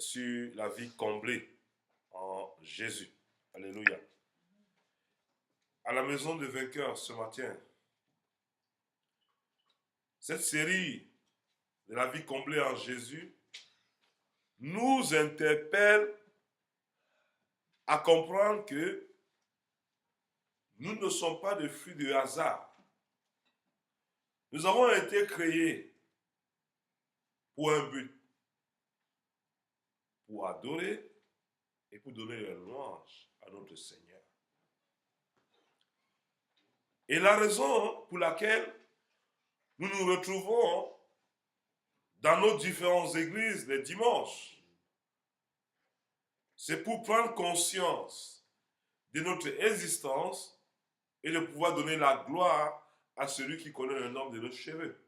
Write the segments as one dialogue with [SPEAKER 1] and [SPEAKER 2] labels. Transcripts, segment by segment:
[SPEAKER 1] sur la vie comblée en Jésus. Alléluia. À la maison de vainqueurs ce matin, cette série de la vie comblée en Jésus nous interpelle à comprendre que nous ne sommes pas des fruits de hasard. Nous avons été créés pour un but, pour adorer et pour donner la louange à notre Seigneur. Et la raison pour laquelle nous nous retrouvons dans nos différentes églises les dimanches, c'est pour prendre conscience de notre existence et de pouvoir donner la gloire à celui qui connaît le nombre de nos cheveux.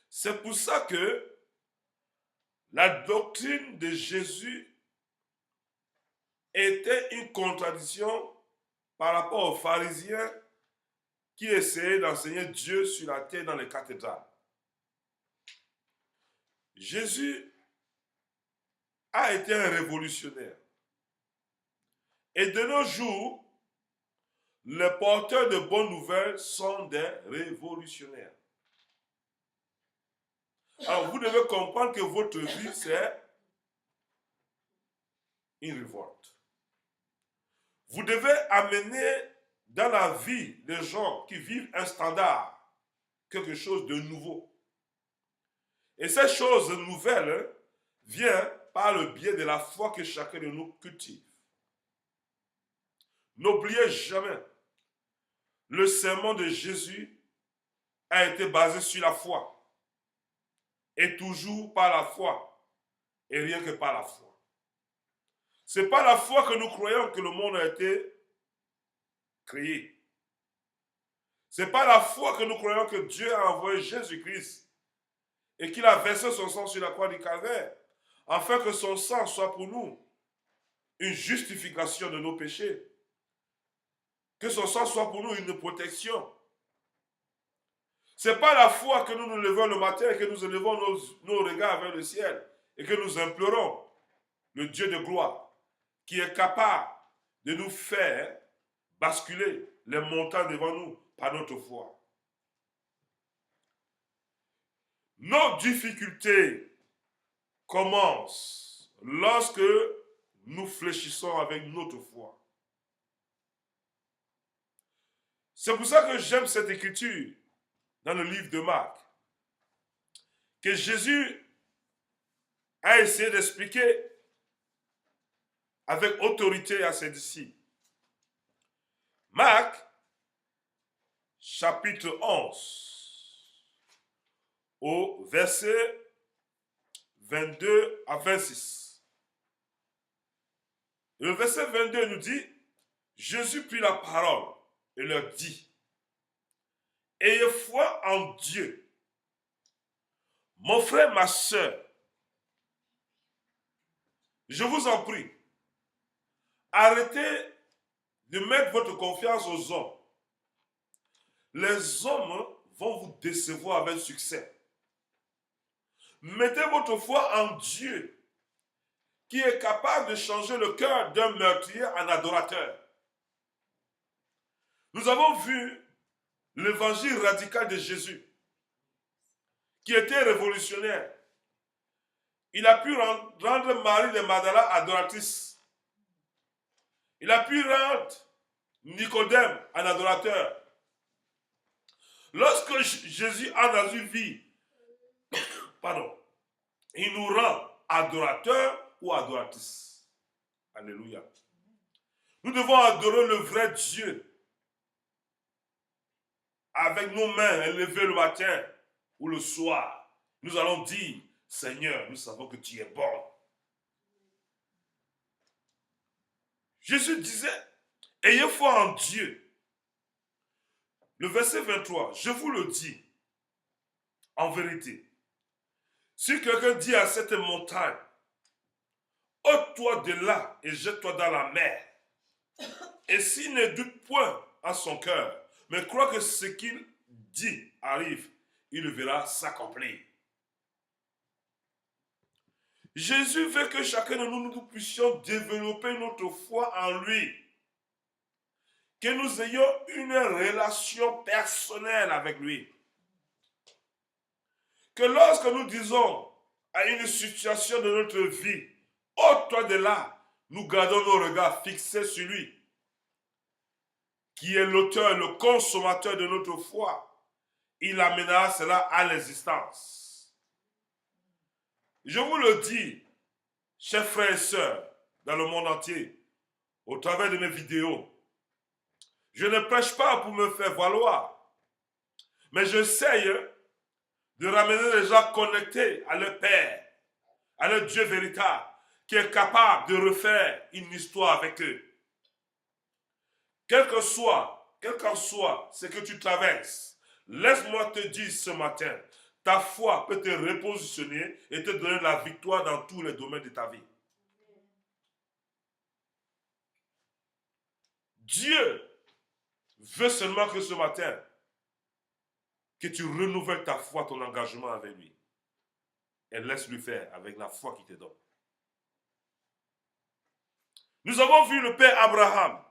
[SPEAKER 1] C'est pour ça que la doctrine de Jésus était une contradiction par rapport aux pharisiens qui essayaient d'enseigner Dieu sur la terre dans les cathédrales. Jésus a été un révolutionnaire. Et de nos jours, les porteurs de bonnes nouvelles sont des révolutionnaires. Alors vous devez comprendre que votre vie, c'est une révolte. Vous devez amener dans la vie des gens qui vivent un standard, quelque chose de nouveau. Et cette chose nouvelle vient par le biais de la foi que chacun de nous cultive. N'oubliez jamais, le sermon de Jésus a été basé sur la foi. Et toujours par la foi. Et rien que par la foi. C'est par la foi que nous croyons que le monde a été créé. C'est par la foi que nous croyons que Dieu a envoyé Jésus-Christ et qu'il a versé son sang sur la croix du Calvaire, afin que son sang soit pour nous une justification de nos péchés. Que son sang soit pour nous une protection. C'est pas la foi que nous nous levons le matin et que nous élevons nos regards vers le ciel et que nous implorons le Dieu de gloire qui est capable de nous faire basculer les montagnes devant nous par notre foi. Nos difficultés commencent lorsque nous fléchissons avec notre foi. C'est pour ça que j'aime cette écriture dans le livre de Marc, que Jésus a essayé d'expliquer avec autorité à ses disciples. Marc, chapitre 11, au verset 22 à 26. Le verset 22 nous dit, Jésus prit la parole et leur dit, ayez foi en Dieu. Mon frère, ma soeur, je vous en prie, arrêtez de mettre votre confiance aux hommes. Les hommes vont vous décevoir avec succès. Mettez votre foi en Dieu, qui est capable de changer le cœur d'un meurtrier en adorateur. Nous avons vu l'évangile radical de Jésus, qui était révolutionnaire. Il a pu rendre Marie de Magdala adoratrice. Il a pu rendre Nicodème un adorateur. Lorsque Jésus a dans une vie, il nous rend adorateurs ou adoratrices. Alléluia. Nous devons adorer le vrai Dieu avec nos mains élevées le matin ou le soir. Nous allons dire, Seigneur, nous savons que tu es bon. Jésus disait, ayez foi en Dieu. Le verset 23, je vous le dis, en vérité, si quelqu'un dit à cette montagne, ôte-toi de là et jette-toi dans la mer, et s'il ne doute point en son cœur, mais croit que ce qu'il dit arrive, il le verra s'accomplir. Jésus veut que chacun de nous, nous puissions développer notre foi en lui. Que nous ayons une relation personnelle avec lui. Que lorsque nous disons à une situation de notre vie, ôte-toi de là, nous gardons nos regards fixés sur lui, qui est l'auteur, le consommateur de notre foi. Il amènera cela à l'existence. Je vous le dis, chers frères et sœurs, dans le monde entier, au travers de mes vidéos, je ne prêche pas pour me faire valoir, mais j'essaye de ramener les gens connectés à leur Père, à leur Dieu véritable, qui est capable de refaire une histoire avec eux. Quel qu'en soit ce que tu traverses, laisse-moi te dire ce matin, ta foi peut te repositionner et te donner la victoire dans tous les domaines de ta vie. Dieu veut seulement que ce matin, que tu renouvelles ta foi, ton engagement avec lui. Et laisse-lui faire avec la foi qu'il te donne. Nous avons vu le Père Abraham.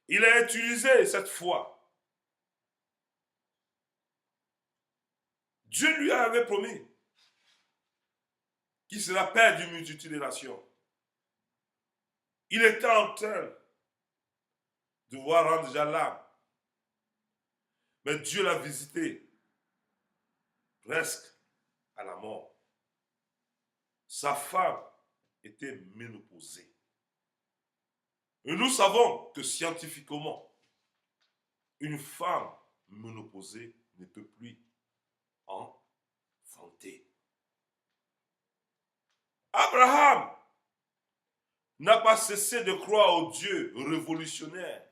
[SPEAKER 1] Il a utilisé cette foi. Dieu lui avait promis qu'il sera père d'une multitude de nations. Il était en train de voir rendre déjà l'âme. Mais Dieu l'a visité presque à la mort. Sa femme était ménopausée. Et nous savons que scientifiquement, une femme ménopausée ne peut plus enfanter. Abraham n'a pas cessé de croire au Dieu révolutionnaire.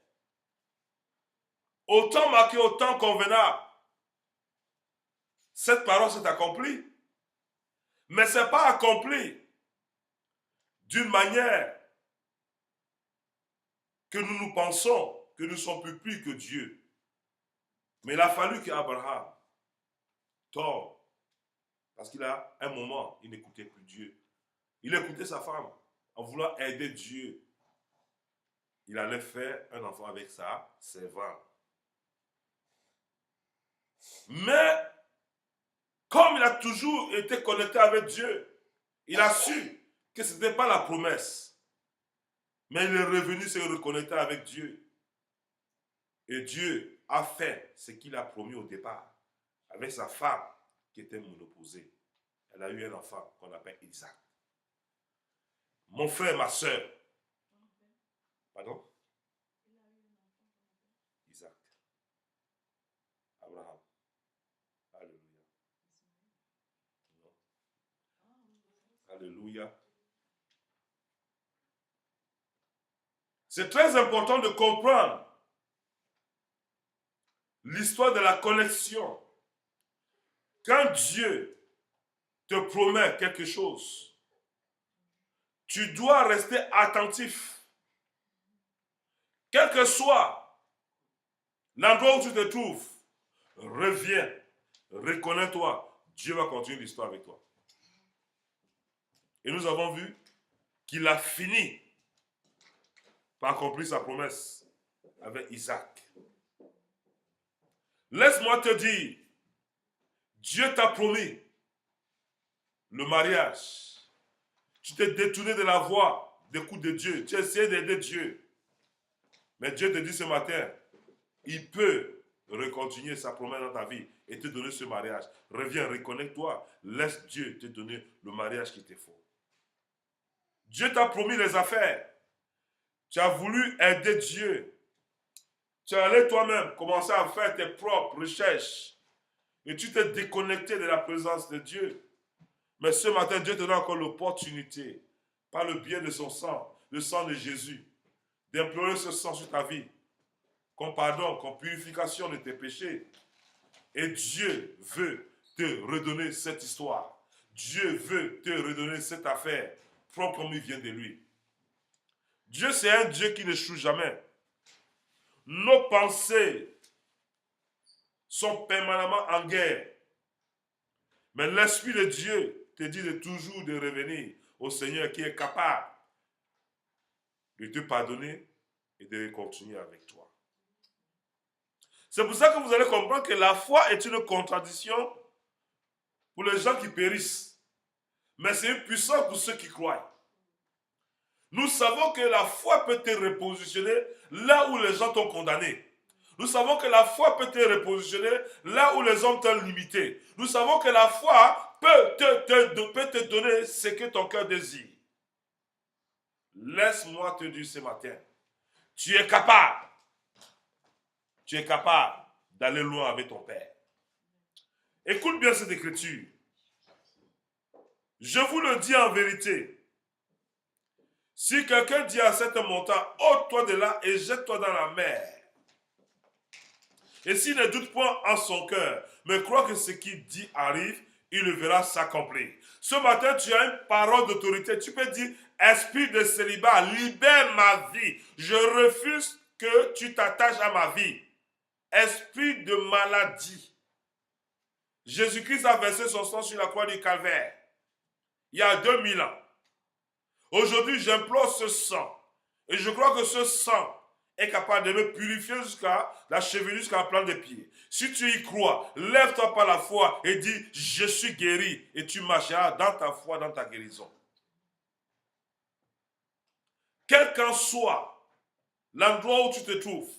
[SPEAKER 1] Autant marqué, autant convenable. Cette parole s'est accomplie. Mais ce n'est pas accompli d'une manière que nous pensons que nous ne sommes plus que Dieu. Mais il a fallu qu'Abraham tombe. Parce qu'il a un moment, il n'écoutait plus Dieu. Il écoutait sa femme en voulant aider Dieu. Il allait faire un enfant avec sa servante. Mais, comme il a toujours été connecté avec Dieu, il a su que ce n'était pas la promesse. Mais il est revenu se reconnecter avec Dieu. Et Dieu a fait ce qu'il a promis au départ avec sa femme qui était ménopausée. Elle a eu un enfant qu'on appelle Isaac. Mon frère, ma soeur. Pardon? Isaac. Abraham. Alléluia. Non. Alléluia. C'est très important de comprendre l'histoire de la connexion. Quand Dieu te promet quelque chose, tu dois rester attentif. Quel que soit l'endroit où tu te trouves, reviens, reconnais-toi. Dieu va continuer l'histoire avec toi. Et nous avons vu qu'il a fini par accomplir sa promesse avec Isaac. Laisse-moi te dire, Dieu t'a promis le mariage. Tu t'es détourné de la voie d'écoute de Dieu. Tu as essayé d'aider Dieu. Mais Dieu te dit ce matin, il peut recontinuer sa promesse dans ta vie et te donner ce mariage. Reviens, reconnecte-toi. Laisse Dieu te donner le mariage qu'il te faut. Dieu t'a promis les affaires. Tu as voulu aider Dieu. Tu es allé toi-même commencer à faire tes propres recherches. Et tu t'es déconnecté de la présence de Dieu. Mais ce matin, Dieu te donne encore l'opportunité, par le biais de son sang, le sang de Jésus, d'implorer ce sang sur ta vie, comme pardon, comme purification de tes péchés. Et Dieu veut te redonner cette histoire. Dieu veut te redonner cette affaire, propre comme il vient de lui. Dieu, c'est un Dieu qui n'échoue jamais. Nos pensées sont permanemment en guerre. Mais l'Esprit de Dieu te dit de toujours de revenir au Seigneur qui est capable de te pardonner et de continuer avec toi. C'est pour ça que vous allez comprendre que la foi est une contradiction pour les gens qui périssent. Mais c'est une puissance pour ceux qui croient. Nous savons que la foi peut te repositionner là où les gens t'ont condamné. Nous savons que la foi peut te repositionner là où les hommes t'ont limité. Nous savons que la foi peut te donner ce que ton cœur désire. Laisse-moi te dire ce matin, tu es capable. Tu es capable d'aller loin avec ton Père. Écoute bien cette écriture. Je vous le dis en vérité. Si quelqu'un dit à cette montagne, ôte-toi de là et jette-toi dans la mer. Et s'il ne doute point en son cœur, mais croit que ce qu'il dit arrive, il le verra s'accomplir. Ce matin, tu as une parole d'autorité. Tu peux dire, esprit de célibat, libère ma vie. Je refuse que tu t'attaches à ma vie. Esprit de maladie. Jésus-Christ a versé son sang sur la croix du Calvaire. Il y a 2000 ans. Aujourd'hui, j'implore ce sang. Et je crois que ce sang est capable de me purifier jusqu'à la cheville, jusqu'à la plante des pieds. Si tu y crois, lève-toi par la foi et dis, je suis guéri. Et tu marcheras dans ta foi, dans ta guérison. Quel qu'en soit l'endroit où tu te trouves,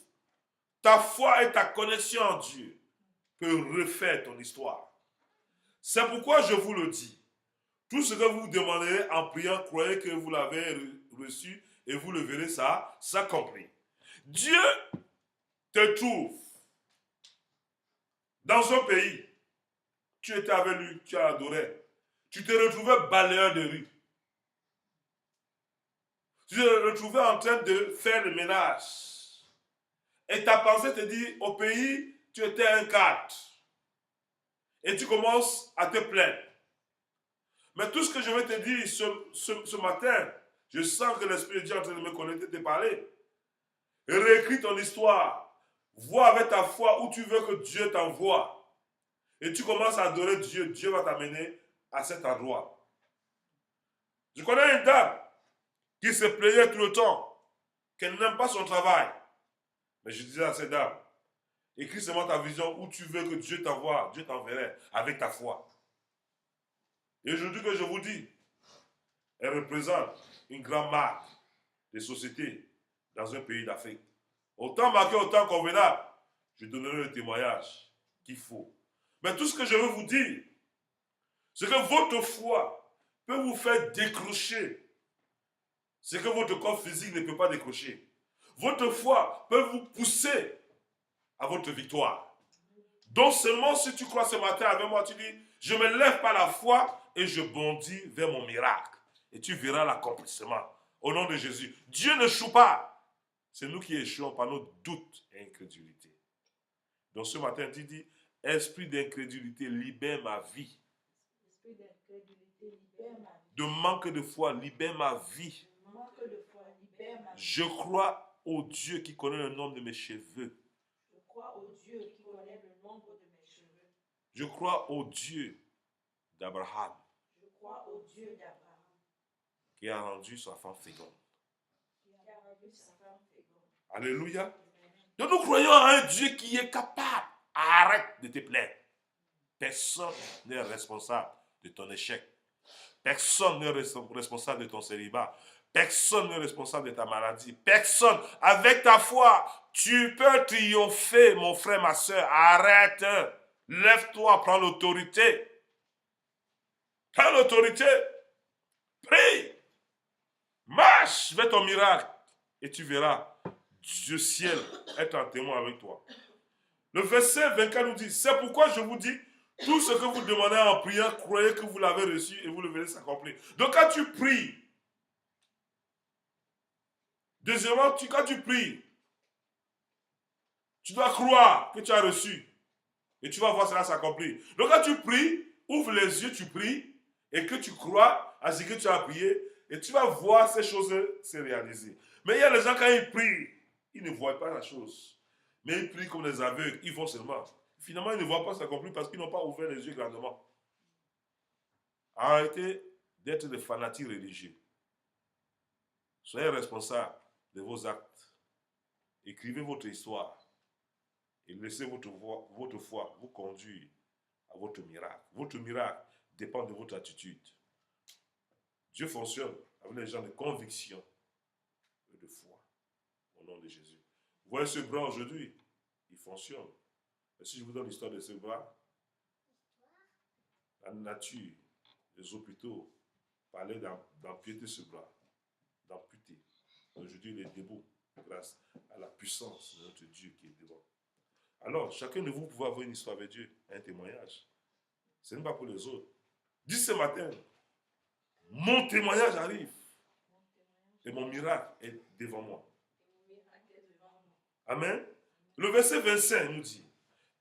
[SPEAKER 1] ta foi et ta connexion en Dieu peut refaire ton histoire. C'est pourquoi je vous le dis. Tout ce que vous demanderez en priant, croyez que vous l'avez reçu et vous le verrez ça s'accomplir. Dieu te trouve dans un pays. Tu étais avec lui, tu as adoré. Tu te retrouvais balayeur de rue. Tu te retrouvais en train de faire le ménage. Et ta pensée te dit, au pays, tu étais un cadre. Et tu commences à te plaindre. Mais tout ce que je vais te dire ce matin, je sens que l'Esprit de Dieu est en train de me connecter, de te parler. Réécris ton histoire. Vois avec ta foi où tu veux que Dieu t'envoie. Et tu commences à adorer Dieu. Dieu va t'amener à cet endroit. Je connais une dame qui se plaignait tout le temps, qu'elle n'aime pas son travail. Mais je disais à cette dame, écris seulement ta vision où tu veux que Dieu t'envoie. Dieu t'enverrait avec ta foi. Et aujourd'hui que je vous dis, elle représente une grande marque de société dans un pays d'Afrique. Autant marqué, autant convenable, je donnerai le témoignage qu'il faut. Mais tout ce que je veux vous dire, c'est que votre foi peut vous faire décrocher ce que votre corps physique ne peut pas décrocher. Votre foi peut vous pousser à votre victoire. Donc seulement si tu crois ce matin avec moi, tu dis, je me lève par la foi et je bondis vers mon miracle. Et tu verras l'accomplissement. Au nom de Jésus. Dieu ne choue pas. C'est nous qui échouons par nos doutes et incrédulités. Donc ce matin, tu dis, esprit d'incrédulité, libère ma vie.
[SPEAKER 2] Esprit d'incrédulité, libère ma vie.
[SPEAKER 1] De manque de foi, libère ma vie.
[SPEAKER 2] De manque de foi, libère ma vie.
[SPEAKER 1] Je crois au Dieu qui connaît le nombre de mes cheveux.
[SPEAKER 2] Je crois au Dieu qui connaît le nombre de mes cheveux.
[SPEAKER 1] Je crois au Dieu d'Abraham.
[SPEAKER 2] Je crois au Dieu d'Abraham.
[SPEAKER 1] Qui a rendu sa femme féconde.
[SPEAKER 2] Qui a rendu sa femme féconde.
[SPEAKER 1] Alléluia. Donc nous croyons à un Dieu qui est capable. Arrête de te plaindre. Personne n'est responsable de ton échec. Personne n'est responsable de ton célibat. Personne n'est responsable de ta maladie. Personne. Avec ta foi, tu peux triompher, mon frère, ma soeur. Arrête. Lève-toi, prends l'autorité. Prends l'autorité. Prie. Marche vers ton miracle. Et tu verras Dieu ciel être en témoin avec toi. Le verset 24 nous dit, c'est pourquoi je vous dis, tout ce que vous demandez en priant, croyez que vous l'avez reçu et vous le verrez s'accomplir. Donc quand tu pries, deuxièmement, quand tu pries, tu dois croire que tu as reçu et tu vas voir cela s'accomplir. Donc quand tu pries, ouvre les yeux, tu pries et que tu crois à ce que tu as prié et tu vas voir ces choses se réaliser. Mais il y a les gens, quand ils prient, ils ne voient pas la chose. Mais ils prient comme des aveugles, ils vont seulement. Finalement, ils ne voient pas s'accomplir parce qu'ils n'ont pas ouvert les yeux grandement. Arrêtez d'être des fanatiques religieux. Soyez responsables de vos actes. Écrivez votre histoire et laissez votre foi vous conduire à votre miracle. Votre miracle dépend de votre attitude. Dieu fonctionne avec les gens de conviction et de foi. Au nom de Jésus. Vous voyez ce bras aujourd'hui, il fonctionne. Et si je vous donne l'histoire de ce bras, la nature, les hôpitaux parlaient d'amputer ce bras, d'amputer. Aujourd'hui, il est debout grâce à la puissance de notre Dieu qui est devant. Alors, chacun de vous pouvez avoir une histoire avec Dieu, un témoignage. Ce n'est pas pour les autres. Dis ce matin, mon témoignage arrive et mon miracle est devant moi. Amen. Le verset 25 nous dit,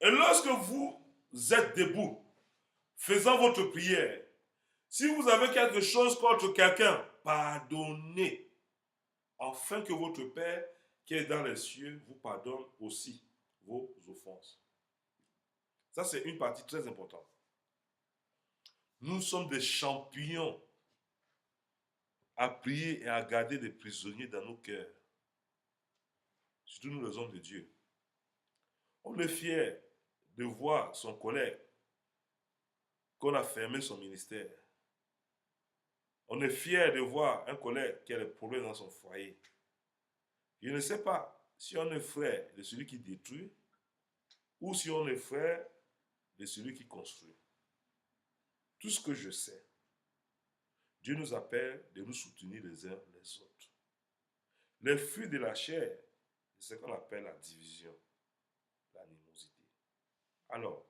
[SPEAKER 1] et lorsque vous êtes debout, faisant votre prière, si vous avez quelque chose contre quelqu'un, pardonnez, afin que votre Père qui est dans les cieux vous pardonne aussi vos offenses. Ça, c'est une partie très importante. Nous sommes des champions à prier et à garder des prisonniers dans nos cœurs. Surtout nous, les hommes de Dieu. On est fiers de voir son collègue qu'on a fermé son ministère. On est fiers de voir un collègue qui a des problèmes dans son foyer. Je ne sais pas si on est frère de celui qui détruit ou si on est frère de celui qui construit. Tout ce que je sais, Dieu nous appelle de nous soutenir les uns les autres. Les fruits de la chair, c'est ce qu'on appelle la division, l'animosité. Alors,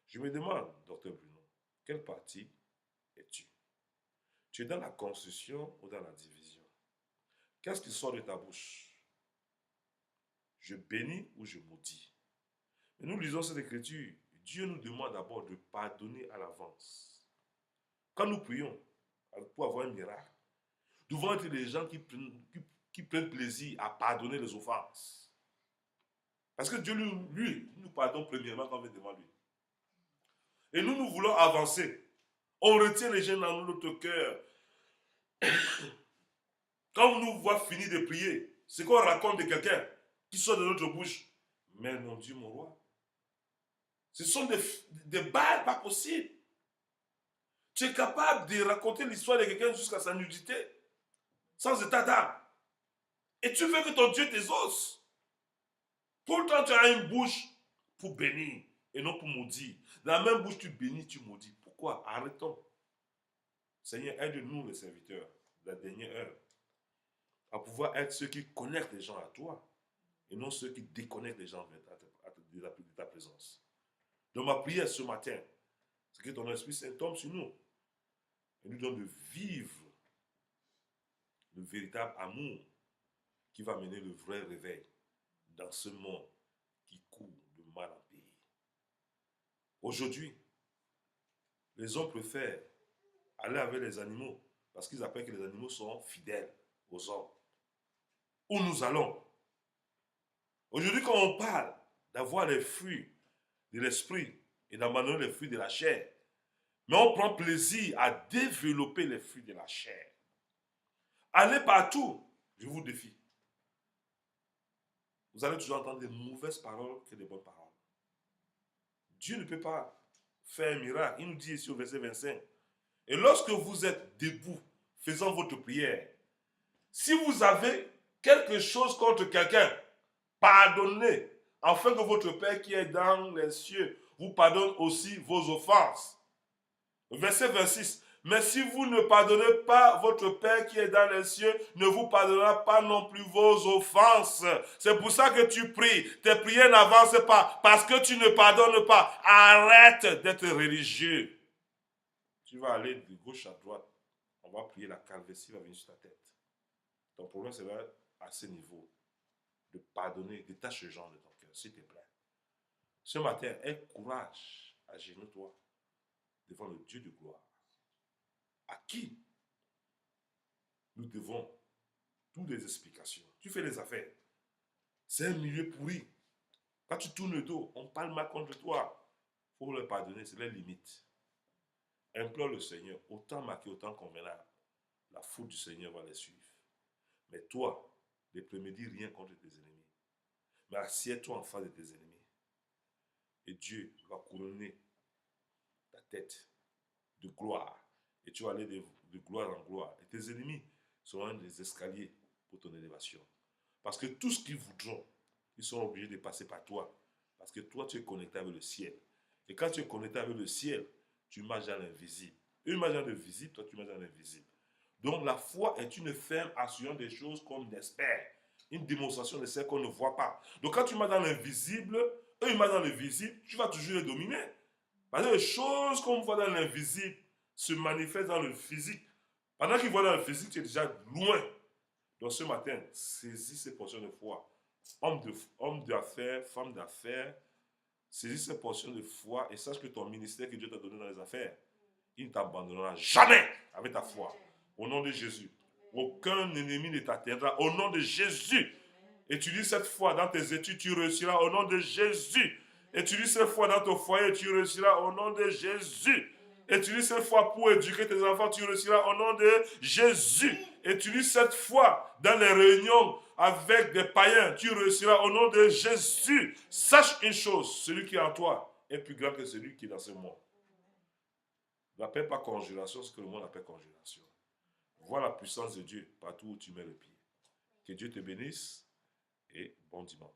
[SPEAKER 1] je me demande, docteur Bruno, quelle partie es-tu? Tu es dans la construction ou dans la division? Qu'est-ce qui sort de ta bouche? Je bénis ou je maudis? Et nous lisons cette écriture. Dieu nous demande d'abord de pardonner à l'avance. Quand nous prions pour avoir un miracle, nous devons être des gens qui prennent plaisir à pardonner les offenses. Parce que Dieu, lui nous pardonne premièrement quand on vient devant lui. Et nous voulons avancer. On retient les gens dans notre cœur. Quand on nous voit finir de prier, c'est qu'on raconte de quelqu'un qui sort de notre bouche. Mais mon Dieu, mon roi, ce sont des balles pas possibles. Tu es capable de raconter l'histoire de quelqu'un jusqu'à sa nudité, sans état d'âme. Et tu veux que ton Dieu t'exauce. Pourtant, tu as une bouche pour bénir et non pour maudire. Dans la même bouche, tu bénis, tu maudis. Pourquoi? Arrêtons. Seigneur, aide-nous les serviteurs de la dernière heure à pouvoir être ceux qui connectent les gens à toi et non ceux qui déconnectent les gens de ta présence. Donc ma prière ce matin, c'est que ton Esprit Saint tombe sur nous et nous donne de vivre le véritable amour qui va mener le vrai réveil dans ce monde qui court de mal en pays. Aujourd'hui, les hommes préfèrent aller avec les animaux parce qu'ils appellent que les animaux sont fidèles aux hommes. Où nous allons? Aujourd'hui, quand on parle d'avoir les fruits de l'esprit et d'abandonner les fruits de la chair, mais on prend plaisir à développer les fruits de la chair. Allez partout, je vous défie. Vous allez toujours entendre des mauvaises paroles que des bonnes paroles. Dieu ne peut pas faire un miracle. Il nous dit ici au verset 25. Et lorsque vous êtes debout, faisant votre prière, si vous avez quelque chose contre quelqu'un, pardonnez, afin que votre Père qui est dans les cieux vous pardonne aussi vos offenses. Verset 26. Mais si vous ne pardonnez pas, votre Père qui est dans les cieux ne vous pardonnera pas non plus vos offenses. C'est pour ça que tu pries. Tes prières n'avancent pas parce que tu ne pardonnes pas. Arrête d'être religieux. Tu vas aller de gauche à droite. On va prier, la calvitie va venir sur ta tête. Ton problème sera à ce niveau de pardonner. Détache ce genre de ton cœur, s'il te plaît. Ce matin, aie courage à genoux toi devant le Dieu de gloire, à qui nous devons toutes les explications. Tu fais les affaires. C'est un milieu pourri. Quand tu tournes le dos, on parle mal contre toi. Il faut leur pardonner, c'est les limites. implore le Seigneur, autant marqué, autant convenable. La foule du Seigneur va les suivre. Mais toi, ne prémédis rien contre tes ennemis. Mais assieds-toi en face de tes ennemis. Et Dieu va couronner ta tête de gloire. Et tu vas aller de gloire en gloire. Et tes ennemis seront des escaliers pour ton élévation. Parce que tout ce qu'ils voudront, ils sont obligés de passer par toi. Parce que toi, tu es connecté avec le ciel. Et quand tu es connecté avec le ciel, tu marches dans l'invisible. Eux marchent dans le visible, toi tu marches dans l'invisible. Donc la foi est une ferme assurance des choses qu'on espère. Une démonstration de celles qu'on ne voit pas. Donc quand tu marches dans l'invisible, eux ils marchent dans le visible, tu vas toujours les dominer. Parce que les choses qu'on voit dans l'invisible se manifestent dans le physique. Pendant qu'ils voient dans le physique, tu es déjà loin. Donc ce matin, saisis ces portions de foi. Homme d'affaires, femme d'affaires, saisis ces portions de foi et sache que ton ministère que Dieu t'a donné dans les affaires, il ne t'abandonnera jamais avec ta foi. Au nom de Jésus. Aucun ennemi ne t'atteindra. Au nom de Jésus. Utilise cette foi dans tes études, tu réussiras au nom de Jésus. Utilise cette foi dans ton foyer, tu réussiras au nom de Jésus. Utilise cette foi pour éduquer tes enfants, tu réussiras au nom de Jésus. Utilise cette foi dans les réunions avec des païens, tu réussiras au nom de Jésus. Sache une chose, celui qui est en toi est plus grand que celui qui est dans ce monde. N'appelle pas conjuration ce que le monde appelle conjuration. Vois la puissance de Dieu partout où tu mets le pied. Que Dieu te bénisse et bon dimanche.